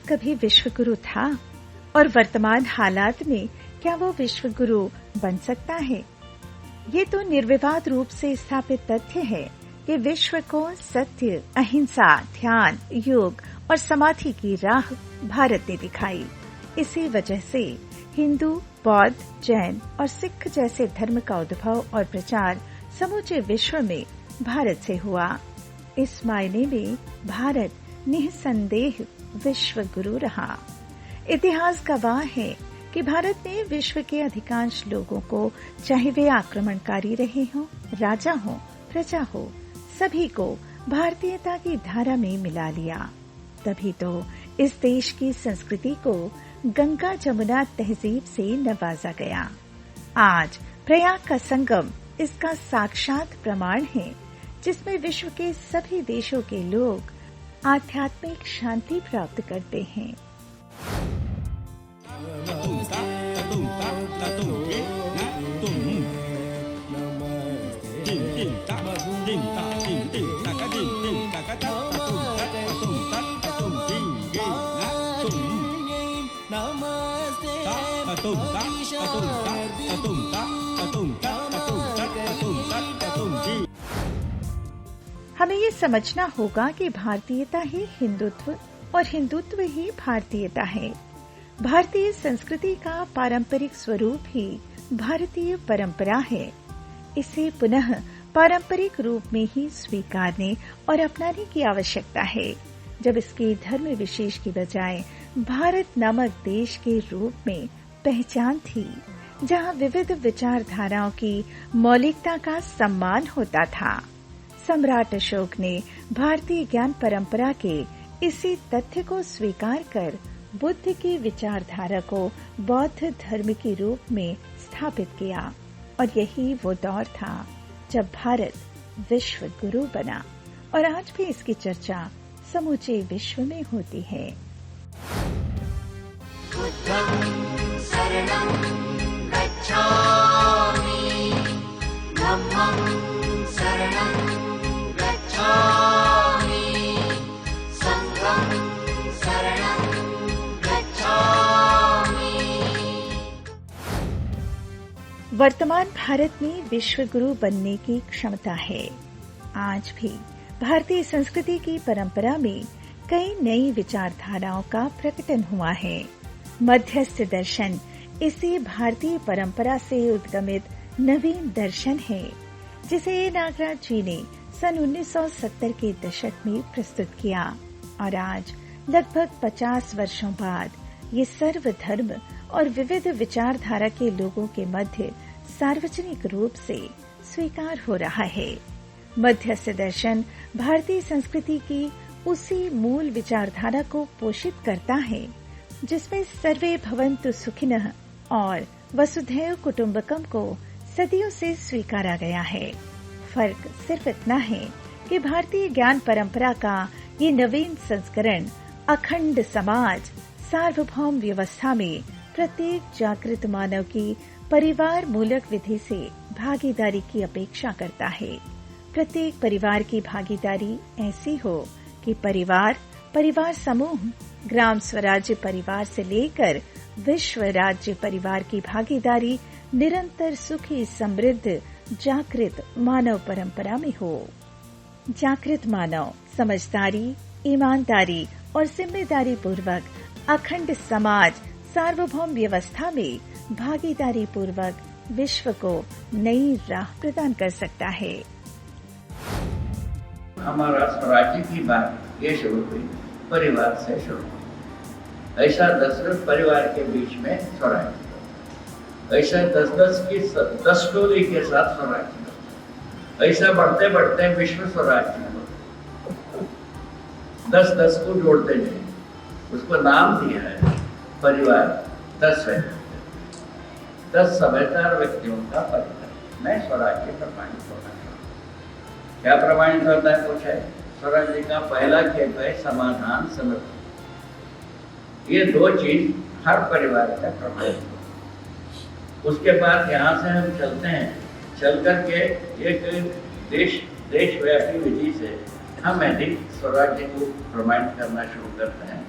कभी विश्व गुरु था? और वर्तमान हालात में क्या वो विश्व गुरु बन सकता है? ये तो निर्विवाद रूप से स्थापित तथ्य है कि विश्व को सत्य, अहिंसा, ध्यान, योग और समाधि की राह भारत ने दिखाई। इसी वजह से हिंदू, बौद्ध, जैन और सिख जैसे धर्म का उद्भव और प्रचार समूचे विश्व में भारत से हुआ। इस मायने में भारत निसंदेह विश्व गुरु रहा। इतिहास गवाह है कि भारत ने विश्व के अधिकांश लोगों को, चाहे वे आक्रमणकारी रहे हों, राजा हों, प्रजा हो, सभी को भारतीयता की धारा में मिला लिया। तभी तो इस देश की संस्कृति को गंगा जमुना तहजीब से नवाजा गया। आज प्रयाग का संगम इसका साक्षात प्रमाण है, जिसमें विश्व के सभी देशों के लोग आध्यात्मिक शांति प्राप्त करते हैं। हमें ये समझना होगा कि भारतीयता ही हिंदुत्व और हिंदुत्व ही भारतीयता है। भारतीय संस्कृति का पारंपरिक स्वरूप ही भारतीय परंपरा है। इसे पुनः पारंपरिक रूप में ही स्वीकारने और अपनाने की आवश्यकता है, जब इसके धर्म विशेष की बजाय भारत नामक देश के रूप में पहचान थी, जहां विविध विचारधाराओं की मौलिकता का सम्मान होता था। सम्राट अशोक ने भारतीय ज्ञान परंपरा के इसी तथ्य को स्वीकार कर बुद्ध की विचारधारा को बौद्ध धर्म के रूप में स्थापित किया, और यही वो दौर था जब भारत विश्व गुरु बना, और आज भी इसकी चर्चा समूचे विश्व में होती है। बुद्धं शरणं गच्छामि, धम्मं शरणं गच्छामि, संघं शरणं गच्छामि। वर्तमान भारत में विश्व गुरु बनने की क्षमता है। आज भी भारतीय संस्कृति की परंपरा में कई नई विचारधाराओं का प्रकटन हुआ है। मध्यस्थ दर्शन इसी भारतीय परंपरा से उद्गमित नवीन दर्शन है, जिसे नागराज जी ने सन 1970 के दशक में प्रस्तुत किया, और आज लगभग 50 वर्षों बाद ये सर्वधर्म और विविध विचारधारा के लोगों के मध्य सार्वजनिक रूप से स्वीकार हो रहा है। मध्यस्थ दर्शन भारतीय संस्कृति की उसी मूल विचारधारा को पोषित करता है, जिसमें सर्वे भवन्तु सुखिनः और वसुधैव कुटुम्बकम को सदियों से स्वीकारा गया है। फर्क सिर्फ इतना है कि भारतीय ज्ञान परंपरा का ये नवीन संस्करण अखंड समाज, सार्वभौम व्यवस्था में प्रत्येक जागृत मानव की परिवार मूलक विधि से भागीदारी की अपेक्षा करता है। प्रत्येक परिवार की भागीदारी ऐसी हो कि परिवार समूह, ग्राम स्वराज्य परिवार से लेकर विश्व राज्य परिवार की भागीदारी निरंतर सुखी, समृद्ध, जागृत मानव परंपरा में हो। जागृत मानव समझदारी, ईमानदारी और जिम्मेदारी पूर्वक अखंड समाज, सार्वभौम व्यवस्था में भागीदारी पूर्वक विश्व को नई राह प्रदान कर सकता है। हमारा स्वराज्य की बात ये शुरू हुई परिवार से शुरू हुई। ऐसा 10 परिवार के बीच में स्वराज्य, ऐसा 10 टोली के साथ स्वराज्य, ऐसा बढ़ते बढ़ते विश्व स्वराज्य 10 को जोड़ते जाए। उसको नाम दिया है परिवार 10 है, 10 समझदार व्यक्तियों का परिवार में स्वराज्य प्रमाणित होना। क्या प्रमाणित होता है? कुछ है स्वराज्य का पहला खेप है समाधान, समृद्धि। ये 2 चीज हर परिवार का प्रमाणित हो। उसके बाद यहाँ से हम चलते हैं, चल करके एक देशव्यापी विधि से हम यदि स्वराज्य को प्रमाणित करना शुरू करते हैं।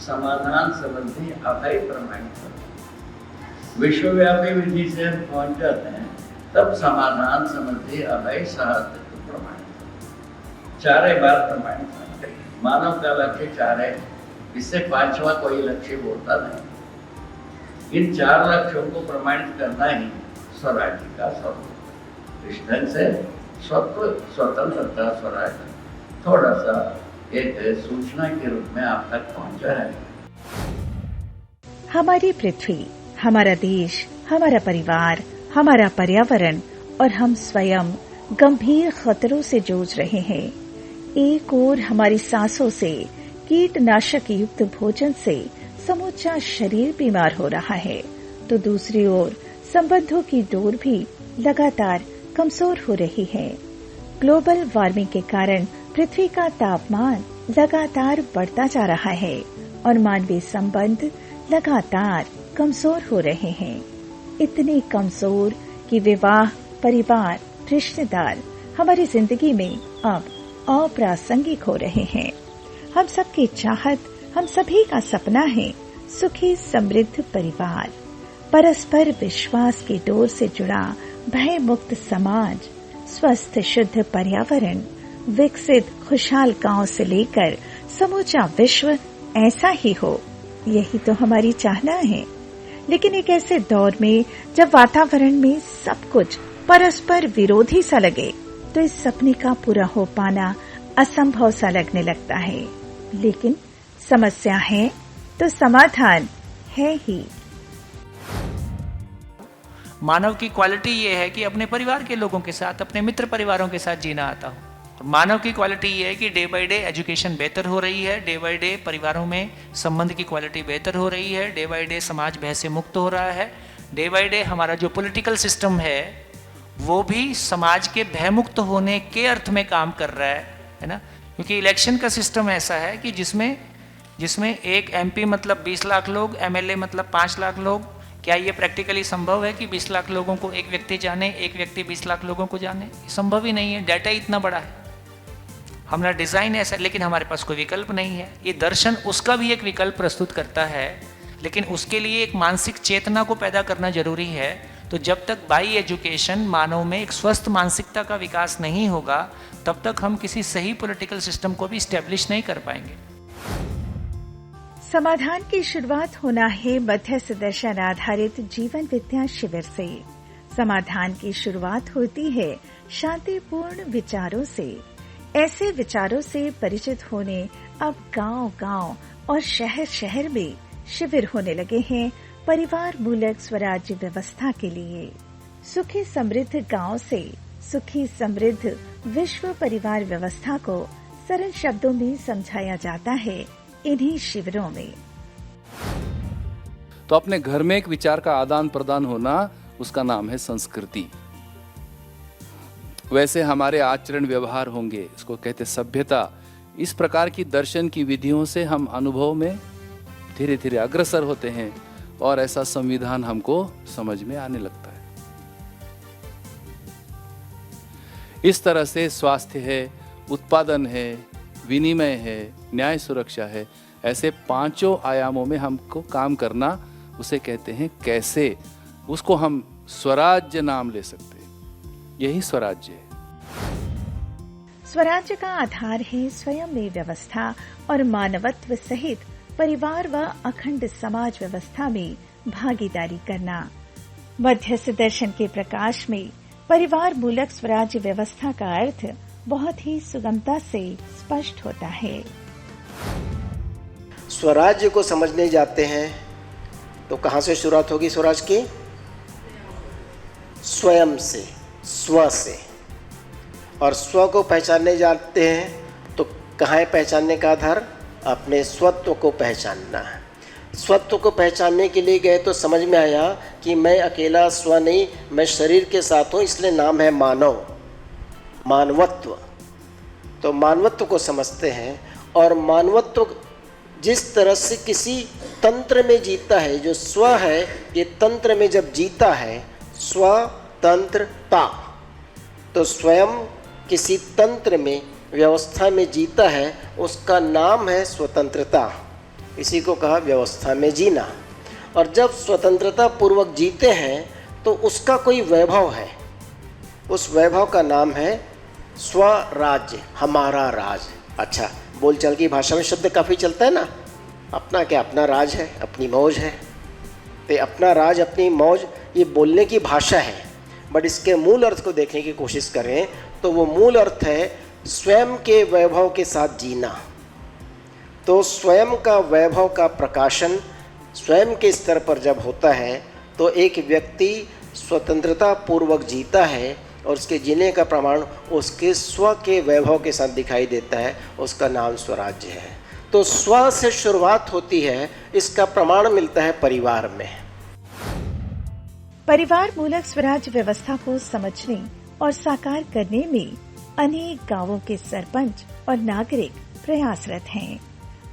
समाधान संबंधी अभय प्रमाणित करो। विश्वव्यापी विधि से हम पहुंच जाते हैं, तब समाधान संबंधी अभय सहस्त्र प्रमाणित करो। चारे बार प्रमाणित करते हैं। मानव का लक्ष्य चार है, इससे पांचवा कोई लक्ष्य बोलता नहीं। इन चार लक्ष्यों को प्रमाणित करना ही स्वराज्य का स्वरूप। इस ढंग से स्वतंत्रता स्वराज्य थोड़ा सा एक सूचना के रूप में आप तक पहुंचा है। हमारी पृथ्वी, हमारा देश, हमारा परिवार, हमारा पर्यावरण और हम स्वयं गंभीर खतरों से जूझ रहे हैं। एक ओर हमारी सांसों से, कीटनाशक युक्त भोजन से समूचा शरीर बीमार हो रहा है, तो दूसरी ओर संबंधों की डोर भी लगातार कमजोर हो रही है। ग्लोबल वार्मिंग के कारण पृथ्वी का तापमान लगातार बढ़ता जा रहा है और मानवीय संबंध लगातार कमजोर हो रहे हैं। इतने कमजोर कि विवाह, परिवार, रिश्तेदार हमारी जिंदगी में अब अप्रासंगिक हो रहे हैं। हम सबकी चाहत, हम सभी का सपना है सुखी समृद्ध परिवार, परस्पर विश्वास की डोर से जुड़ा भय मुक्त समाज, स्वस्थ शुद्ध पर्यावरण, विकसित खुशहाल गांव से लेकर समूचा विश्व ऐसा ही हो, यही तो हमारी चाहना है। लेकिन एक ऐसे दौर में जब वातावरण में सब कुछ परस्पर विरोधी सा लगे, तो इस सपने का पूरा हो पाना असंभव सा लगने लगता है। लेकिन समस्या है तो समाधान है ही। मानव की क्वालिटी ये है कि अपने परिवार के लोगों के साथ, अपने मित्र परिवारों के साथ जीना आता हो। और मानव की क्वालिटी ये है कि डे बाय डे एजुकेशन बेहतर हो रही है, डे बाय डे परिवारों में संबंध की क्वालिटी बेहतर हो रही है, डे बाय डे समाज भय से मुक्त हो रहा है, डे बाय डे हमारा जो पॉलिटिकल सिस्टम है वो भी समाज के भयमुक्त होने के अर्थ में काम कर रहा है ना। क्योंकि इलेक्शन का सिस्टम ऐसा है कि जिसमें एक एमपी मतलब 20 लाख लोग, एमएलए मतलब 5 लाख लोग। क्या ये प्रैक्टिकली संभव है कि 20 लाख लोगों को एक व्यक्ति जाने, एक व्यक्ति 20 लाख लोगों को जाने? संभव ही नहीं है। डाटा इतना बड़ा है, हमारा डिज़ाइन ऐसा, लेकिन हमारे पास कोई विकल्प नहीं है। ये दर्शन उसका भी एक विकल्प प्रस्तुत करता है, लेकिन उसके लिए एक मानसिक चेतना को पैदा करना जरूरी है। तो जब तक बाई एजुकेशन मानव में एक स्वस्थ मानसिकता का विकास नहीं होगा, तब तक हम किसी सही पॉलिटिकल सिस्टम को भी स्टैब्लिश नहीं कर पाएंगे। समाधान की शुरुआत होना है मध्यस्थ दर्शन आधारित जीवन विद्या शिविर से। समाधान की शुरुआत होती है शांतिपूर्ण विचारों से। ऐसे विचारों से परिचित होने अब गांव-गांव और शहर-शहर में शिविर होने लगे हैं परिवार मूलक स्वराज्य व्यवस्था के लिए। सुखी समृद्ध गांव से सुखी समृद्ध विश्व परिवार व्यवस्था को सरल शब्दों में समझाया जाता है इन्हीं शिविरों में। तो अपने घर में एक विचार का आदान प्रदान होना, उसका नाम है संस्कृति। वैसे हमारे आचरण व्यवहार होंगे, इसको कहते सभ्यता। इस प्रकार की दर्शन की विधियों से हम अनुभव में धीरे धीरे अग्रसर होते हैं और ऐसा संविधान हमको समझ में आने लगता है। इस तरह से स्वास्थ्य है, उत्पादन है, विनिमय है, न्याय सुरक्षा है, ऐसे पांचों आयामों में हमको काम करना, उसे कहते हैं कैसे। उसको हम स्वराज्य नाम ले सकते हैं। यही स्वराज्य है। स्वराज्य का आधार है स्वयं में व्यवस्था और मानवत्व सहित परिवार व अखंड समाज व्यवस्था में भागीदारी करना। मध्यस्थ दर्शन के प्रकाश में परिवार मूलक स्वराज्य व्यवस्था का अर्थ बहुत ही सुगमता से स्पष्ट होता है। स्वराज्य को समझने जाते हैं तो कहाँ से शुरुआत होगी स्वराज की? स्वयं से, स्व से। और स्व को पहचानने जाते हैं तो कहाँ है पहचानने का आधार? अपने स्वत्व को पहचानना है। स्वत्व को पहचानने के लिए गए तो समझ में आया कि मैं अकेला स्व नहीं, मैं शरीर के साथ हूँ, इसलिए नाम है मानव, मानवत्व। तो मानवत्व को समझते हैं और मानवत्व जिस तरह से किसी तंत्र में जीता है, जो स्व है ये तंत्र में जब जीता है, स्वतंत्रता, तो स्वयं किसी तंत्र में व्यवस्था में जीता है, उसका नाम है स्वतंत्रता। इसी को कहा व्यवस्था में जीना। और जब स्वतंत्रता पूर्वक जीते हैं तो उसका कोई वैभव है, उस वैभव का नाम है स्वराज्य, हमारा राज। अच्छा, बोलचाल की भाषा में शब्द काफ़ी चलता है ना, अपना क्या, अपना राज है, अपनी मौज है। तो अपना राज, अपनी मौज, ये बोलने की भाषा है, बट इसके मूल अर्थ को देखने की कोशिश करें तो वो मूल अर्थ है स्वयं के वैभव के साथ जीना। तो स्वयं का वैभव का प्रकाशन स्वयं के स्तर पर जब होता है तो एक व्यक्ति स्वतंत्रता पूर्वक जीता है और उसके जीने का प्रमाण उसके स्व के वैभव के साथ दिखाई देता है, उसका नाम स्वराज्य है। तो स्व से शुरुआत होती है, इसका प्रमाण मिलता है परिवार में। परिवार मूलक स्वराज व्यवस्था को समझने और साकार करने में अनेक गांवों के सरपंच और नागरिक प्रयासरत हैं।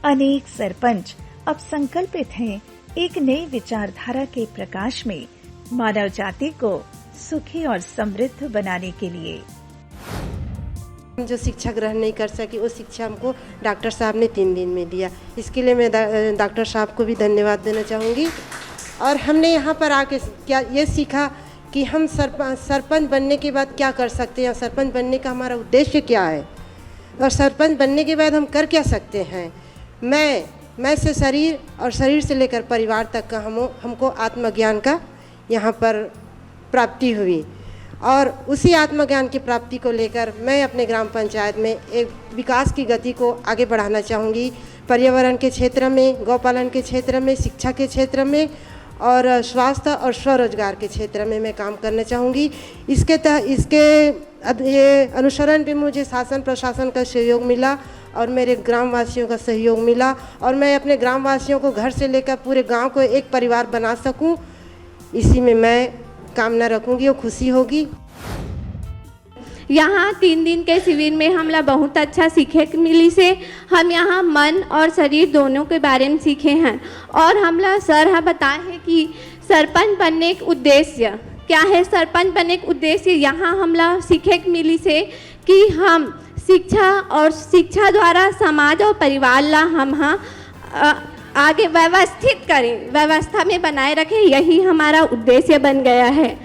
अनेक सरपंच अब संकल्पित हैं एक नई विचारधारा के प्रकाश में मानव जाति को सुखी और समृद्ध बनाने के लिए। जो शिक्षा ग्रहण नहीं कर सकी वो शिक्षा हमको डॉक्टर साहब ने 3 दिन में दिया, इसके लिए मैं डॉक्टर साहब को भी धन्यवाद देना चाहूँगी। और हमने यहाँ पर आके क्या ये सीखा कि हम सरपंच बनने के बाद क्या कर सकते हैं, सरपंच बनने का हमारा उद्देश्य क्या है और सरपंच बनने के बाद हम कर क्या सकते हैं। मैं से शरीर और शरीर से लेकर परिवार तक का हमको आत्मज्ञान का यहाँ पर प्राप्ति हुई और उसी आत्मज्ञान की प्राप्ति को लेकर मैं अपने ग्राम पंचायत में एक विकास की गति को आगे बढ़ाना चाहूँगी। पर्यावरण के क्षेत्र में, गौपालन के क्षेत्र में, शिक्षा के क्षेत्र में और स्वास्थ्य और स्वरोजगार के क्षेत्र में मैं काम करना चाहूँगी। इसके ये अनुसरण भी मुझे शासन प्रशासन का सहयोग मिला और मेरे ग्रामवासियों का सहयोग मिला और मैं अपने ग्रामवासियों को घर से लेकर पूरे गांव को एक परिवार बना सकूं, इसी में मैं कामना रखूंगी और खुशी होगी। यहाँ 3 दिन के शिविर में हमला बहुत अच्छा सीखे मिली से हम यहाँ मन और शरीर दोनों के बारे में सीखे हैं और हमला सर बताए हैं कि सरपंच बनने का उद्देश्य क्या है। सरपंच बनने का उद्देश्य यहाँ हमला सीखे मिली से कि हम शिक्षा द्वारा समाज और परिवार ला हम आगे व्यवस्थित करें, व्यवस्था में बनाए रखें, यही हमारा उद्देश्य बन गया है।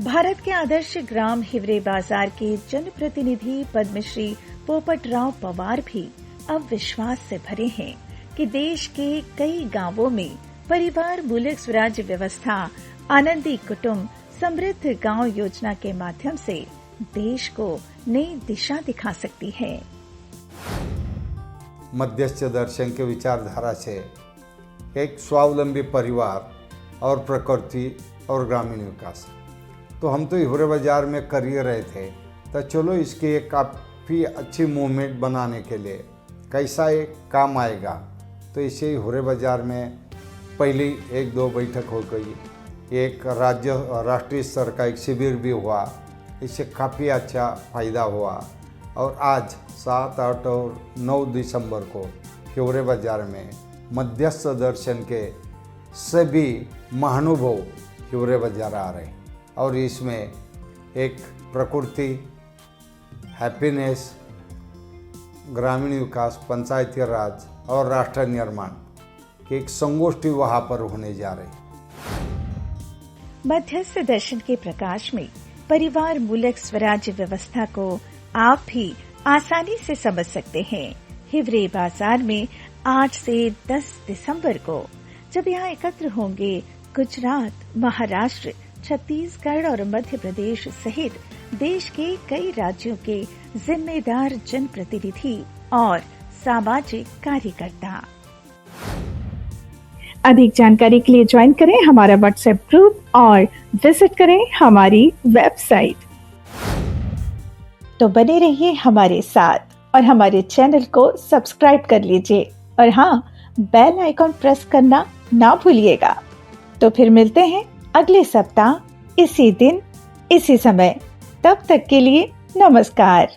भारत के आदर्श ग्राम हिवरे बाजार के जनप्रतिनिधि पद्मश्री पोपटराव पवार भी अब विश्वास से भरे हैं कि देश के कई गांवों में परिवार मूलक स्वराज व्यवस्था आनंदी कुटुंब समृद्ध गांव योजना के माध्यम से देश को नई दिशा दिखा सकती है। मध्यस्थ दर्शन के विचारधारा से एक स्वावलंबी परिवार और प्रकृति और ग्रामीण विकास, तो हम तो हिवरे बाजार में कर ही रहे थे, तो चलो इसकी एक काफ़ी अच्छी मूवमेंट बनाने के लिए कैसा एक काम आएगा, तो इसे हिवरे बाजार में पहली 1-2 बैठक हो गई, एक राष्ट्रीय स्तर का एक शिविर भी हुआ, इससे काफ़ी अच्छा फ़ायदा हुआ। और आज 7, 8 और 9 दिसंबर को हिवरे बाजार में मध्यस्थ दर्शन के सभी महानुभव हिवरे बाजार आ रहे हैं और इसमें एक प्रकृति, हैप्पीनेस, ग्रामीण विकास, पंचायती राज और राष्ट्र निर्माण की एक संगोष्ठी वहाँ पर होने जा रही। मध्यस्थ दर्शन के प्रकाश में परिवार मूलक स्वराज्य व्यवस्था को आप भी आसानी से समझ सकते हैं। हिवरे बाजार में 8 से 10 दिसंबर को जब यहाँ एकत्र होंगे गुजरात, महाराष्ट्र, छत्तीसगढ़ और मध्य प्रदेश सहित देश के कई राज्यों के जिम्मेदार जनप्रतिनिधि और सामाजिक कार्यकर्ता। अधिक जानकारी के लिए ज्वाइन करें हमारा व्हाट्सएप ग्रुप और विजिट करें हमारी वेबसाइट। तो बने रहिए हमारे साथ और हमारे चैनल को सब्सक्राइब कर लीजिए और हाँ, बेल आइकॉन प्रेस करना ना भूलिएगा। तो फिर मिलते हैं अगले सप्ताह इसी दिन इसी समय। तब तक के लिए नमस्कार।